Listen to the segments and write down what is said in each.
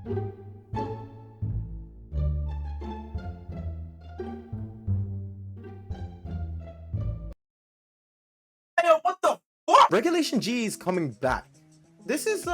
Hey, yo, what the fuck? Regulation G is coming back. This is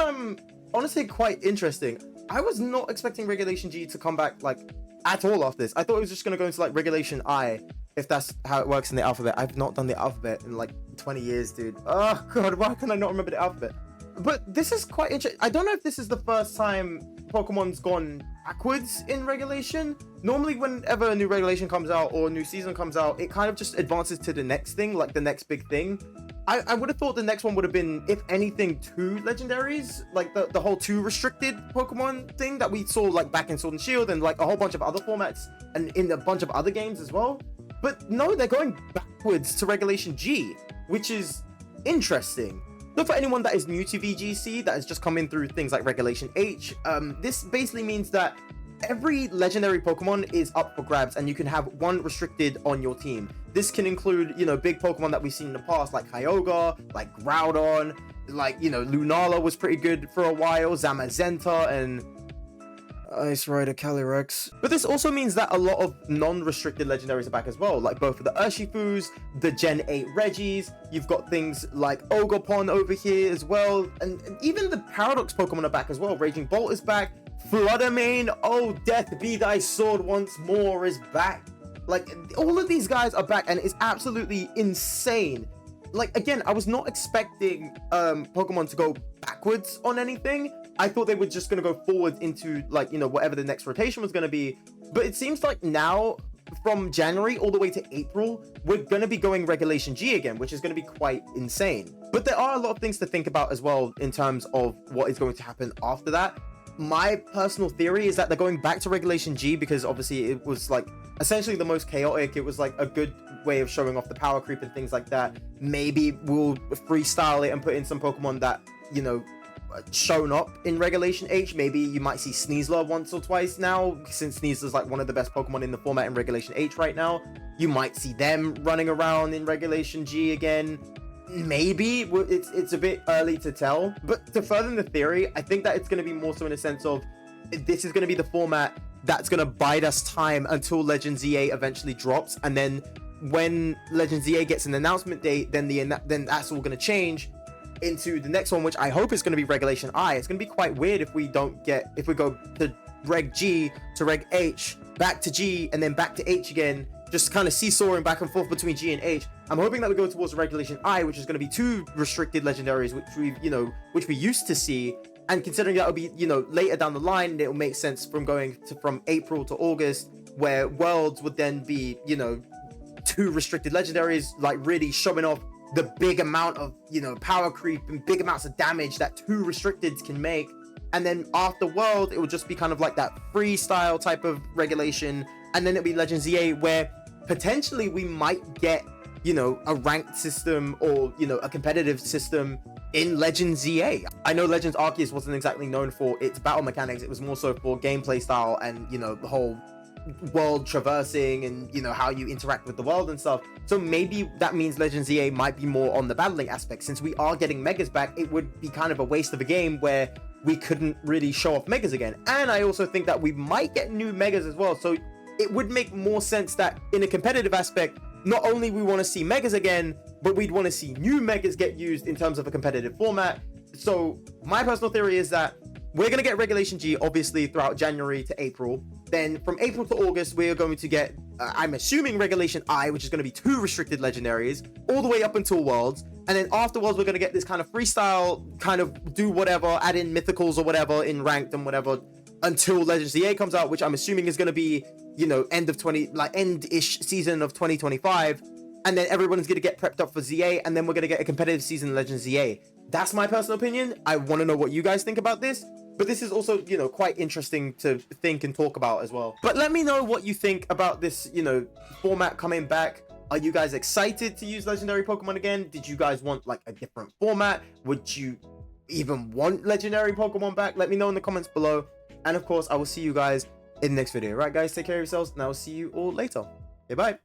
honestly quite interesting. I was not expecting Regulation G to come back like at all after this. I thought it was just gonna go into like Regulation I, if that's how it works in the alphabet. I've not done the alphabet in like 20 years, dude. Oh god, why can I not remember the alphabet? But this is quite interesting. I don't know if this is the first time Pokemon's gone backwards in regulation. Normally, whenever a new regulation comes out or a new season comes out, it kind of just advances to the next thing, like the next big thing. I would have thought the next one would have been, if anything, 2 legendaries, like the whole 2 restricted Pokemon thing that we saw like back in Sword and Shield and like a whole bunch of other formats and in a bunch of other games as well. But no, they're going backwards to Regulation G, which is interesting. So for anyone that is new to VGC, that has just come in through things like Regulation H, this basically means that every legendary Pokemon is up for grabs and you can have 1 restricted on your team. This can include, you know, big Pokemon that we've seen in the past, like Kyogre, like Groudon, like, you know, Lunala was pretty good for a while, Zamazenta, and Ice Rider Calyrex. But this also means that a lot of non-restricted legendaries are back as well, like both of the Urshifus, the Gen 8 Regis, you've got things like Ogerpon over here as well, and even the Paradox Pokemon are back as well. Raging Bolt is back, Fluttermane, oh death be thy sword once more, is back. Like, all of these guys are back and it's absolutely insane. Like, again, I was not expecting Pokemon to go backwards on anything. I thought they were just going to go forward into, like, you know, whatever the next rotation was going to be. But it seems like now, from January all the way to April, we're going to be going Regulation G again, which is going to be quite insane. But there are a lot of things to think about as well in terms of what is going to happen after that. My personal theory is that they're going back to Regulation G because obviously it was like essentially the most chaotic. It was like a good way of showing off the power creep and things like that. Maybe we'll freestyle it and put in some Pokemon that, you know, shown up in Regulation H. Maybe you might see Sneasler once or twice now, since Sneasler's like one of the best Pokemon in the format in Regulation H right now. You might see them running around in Regulation G again. Maybe it's a bit early to tell, but to further the theory, I think that it's going to be more so in a sense of this is going to be the format that's going to bide us time until Legend ZA eventually drops, and then when Legend ZA gets an announcement date, then that's all going to change into the next one, which I hope is going to be Regulation I. It's going to be quite weird if we go to Reg G to Reg H, back to G, and then back to H again, just kind of seesawing back and forth between G and H. I'm hoping that we go towards Regulation I, which is going to be 2 restricted legendaries, which we used to see. And considering that will be, you know, later down the line, it will make sense from going to from April to August, where Worlds would then be, you know, 2 restricted legendaries, like really showing off the big amount of, you know, power creep and big amounts of damage that 2 restricteds can make. And then after World, it will just be kind of like that freestyle type of regulation. And then it'll be Legend ZA, where potentially we might get, you know, a ranked system or, you know, a competitive system in Legend ZA. I know Legends Arceus wasn't exactly known for its battle mechanics. It was more so for gameplay style and, you know, the whole world traversing and, you know, how you interact with the world and stuff. So maybe that means Legend ZA might be more on the battling aspect. Since we are getting Megas back, it would be kind of a waste of a game where we couldn't really show off Megas again. And I also think that we might get new Megas as well. So it would make more sense that in a competitive aspect, not only we want to see Megas again, but we'd want to see new Megas get used in terms of a competitive format. So my personal theory is that we're going to get Regulation G, obviously, throughout January to April. Then from April to August, we're going to get, I'm assuming, Regulation I, which is going to be 2 restricted legendaries, all the way up until Worlds. And then afterwards, we're going to get this kind of freestyle, kind of do whatever, add in mythicals or whatever in ranked and whatever, until Legend ZA comes out, which I'm assuming is going to be, you know, end-ish season of 2025. And then everyone's going to get prepped up for ZA, and then we're going to get a competitive season in Legend ZA. That's my personal opinion. I want to know what you guys think about this. But this is also, you know, quite interesting to think and talk about as well. But let me know what you think about this, you know, format coming back. Are you guys excited to use legendary Pokemon again? Did you guys want like a different format? Would you even want legendary Pokemon back? Let me know in the comments below. And of course, I will see you guys in the next video. Right, guys, take care of yourselves, and I will see you all later. Okay, bye.